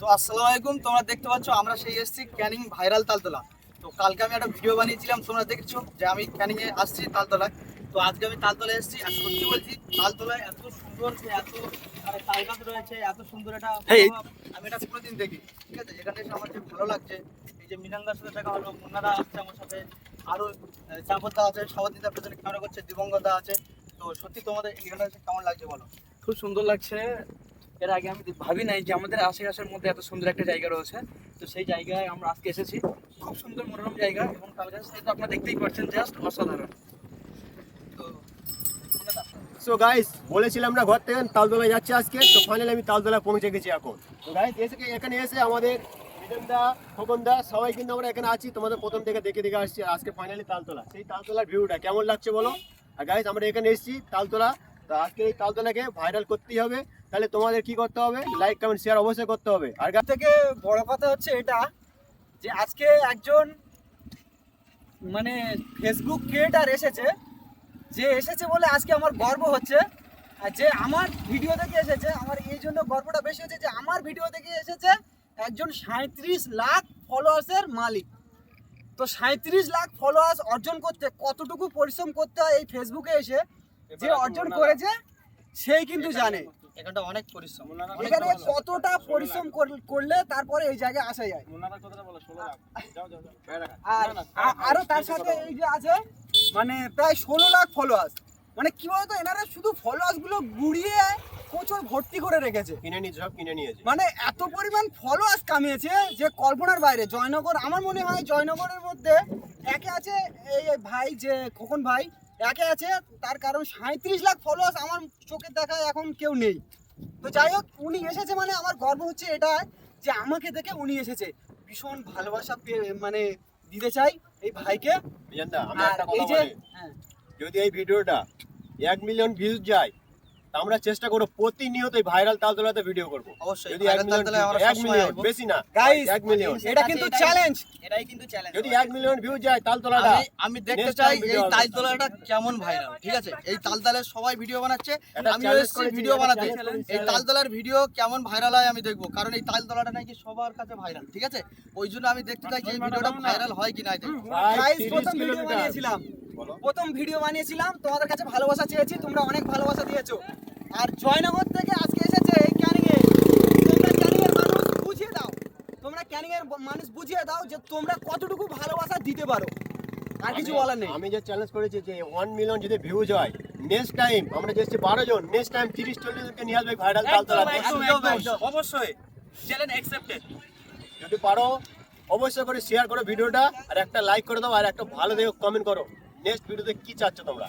তো আসসালামু আলাইকুম, তোমরা দেখতে পাচ্ছ আমরা সেই এসেছি ক্যানিং ভাইরাল তালতলা। তো কালকে আমি একটা ভিডিও বানিয়েছিলাম, তোমরা দেখেছো যে আমি ক্যানিং এ আসছি তালতলায়। তো আজকে আমি তালতলায় এসেছি আর সত্যি বলছি তালতলায় এত সুন্দর যে এত মানে তালগাছ রয়েছে, এত সুন্দর এটা আমি এটা কোনোদিন দেখি। ঠিক আছে, এখানে এসে আমার যে ভালো লাগছে, এই যে মিনানদার সাথে দেখা হলো, মুন্নাদা আসছে আমার সাথে, আরো চাপদা আছে, সবাদিদা পেছনে ক্যামেরা করছে, দিবঙ্গদা আছে। তো সত্যি তোমাদের এখানে এসে কেমন লাগছে বলো? খুব সুন্দর লাগছে। এর আগে আমি ভাবি নাই যে আমাদের আশেপাশের মধ্যে এত সুন্দর একটা জায়গা রয়েছে। তো সেই জায়গায় আমরা আজকে এসেছি, খুব সুন্দর মনোরম জায়গা এবং তালগাছ তো আপনারা দেখতেই পাচ্ছেন, জাস্ট অসাধারণ। তো সো গাইস, বলেছিলাম না ঘর থেকে তালতলায় যাচ্ছে আজকে, তো ফাইনালি আমি তালতলায় পৌঁছে গেছি এখন। তো গাইস এখানে এসে আমাদের মিলনদা, খোকনদা সবাই কিন্তু আমরা এখানে আছি, তোমাদের প্রথম থেকে দেখে আসছি। আজকে ফাইনালি তালতলা, সেই তালতলার ভিউটা কেমন লাগছে বলো। আর গাইস আমরা এখানে এসেছি তালতলা, তো আজকে এই তালতলাকে ভাইরাল করতেই হবে। তাহলে তোমাদের কি করতে হবে? লাইক কমেন্ট শেয়ার অবশ্যই করতে হবে। আর থেকে বড় কথা হচ্ছে এটা যে আজকে একজন মানে ফেসবুক ক্রিয়েটার এসেছে, যে এসেছে বলে আজকে আমার গর্ব হচ্ছে। আর যে আমার ভিডিও দেখে এসেছে, আমার এই জন্য গর্বটা বেশি হচ্ছে যে আমার ভিডিও দেখে এসেছে একজন 37 লাখ ফলোয়ার্সের মালিক। তো 37 লাখ ফলোয়ার্স অর্জন করতে কতটুকু পরিশ্রম করতে হয় এই ফেসবুকে এসে, যে অর্জন করেছে সেই কিন্তু জানে এখানটা অনেক পরিশ্রম, এখানে কতটা পরিশ্রম করলে তারপরে এই জায়গায় আসা যায়। আর আরো তার সাথে এই যে আছে মানে প্রায় 16 লাখ ফলোয়ার্স। মানে কি বলতো, এনারা শুধু ফলোয়ার্স গুলো গুড়িয়ে প্রচুর ভর্তি করে রেখেছে, সব কিনে নিয়েছে। মানে এত পরিমাণ ফলোয়ার্স কামিয়েছে যে কল্পনার বাইরে। জয়নগর, আমার মনে হয় জয়নগরের মধ্যে একে আছে এই ভাই যে খোকন ভাই, একে আছে, তার কারণ 37 লাখ ফলোয়ার্স আমার চোখের দেখায় এখন কেউ নেই। তো যাই হোক, উনি এসেছে মানে আমার গর্ব হচ্ছে এটা যে আমাকে দেখে উনি এসেছে। ভীষণ ভালোবাসা মানে দিতে চাই এই ভাইকে। মিলনদা, আমি আর একটা এই কথা যে বলি, যদি এই ভিডিওটা 1 মিলিয়ন ভিউজ যায়, তা আমরা চেষ্টা করব প্রতিনিয়ত ভাইরাল তালতলাতে ভিডিও করব। অবশ্যই যদি 1 ভাইরাল তালতলায় আমরা 1 সবসময় মিলিয়ন, আসবো। বেশি না গাইস, 1 মিলিয়ন, এটা কিন্তু চ্যালেঞ্জ। এটাই কিন্তু চ্যালেঞ্জ। যদি 1 মিলিয়ন ভিউ যায় তালতলাটা, আমি দেখতে next চাই time video এই হবে। তালতলাটা কেমন ভাইরাল। ঠিক আছে, এই তালতলায় সবাই ভিডিও বানাচ্ছে, এটা আমিও challenge এসেছি করেছি, ভিডিও এটা বানাতে। challenge, এই তালতলার ভিডিও কেমন ভাইরাল হয় আমি দেখবো, কারণ এই তালতলাটা নাকি সবার কাছে ভাইরাল। ঠিক আছে, ওই জন্য আমি দেখতে চাই যে এই ভিডিওটা ভাইরাল হয় কিনা। ভাই, গাইস, 30 প্রথম ভিডিও কিলোমিটার। বানিয়েছিলাম, বলো। প্রথম ভিডিও বানিয়েছিলাম, তোমাদের কাছে ভালোবাসা চেয়েছি, তোমরা অনেক ভালোবাসা দিয়েছো। আর জয়নগর থেকে আজকে এসেছে এই ক্যানিং এ। তোমরা ক্যানিং এর মানুষ বুঝিয়ে দাও, তোমরা ক্যানিং এর মানুষ বুঝিয়ে দাও যে তোমরা কতটুকু ভালোবাসা দিতে পারো। আর কিছু বলার নেই। আমি যে চ্যালেঞ্জ করেছি যে 1 মিলিয়ন যদি ভিউজ হয়, নেক্সট টাইম আমরা যেছি 12 জন, নেক্সট টাইম 30-40 জনকে নিয়ে আসবে ভাইরাল তালতলাতে। অবশ্যই চ্যালেঞ্জ অ্যাকসেপ্টেড। যদি পারো অবশ্যই করে শেয়ার করো ভিডিওটা, আর একটা লাইক করে দাও, আর একটা ভালো দেখে কমেন্ট করো নেক্সট ভিডিওতে কি চাচ্ছ তোমরা।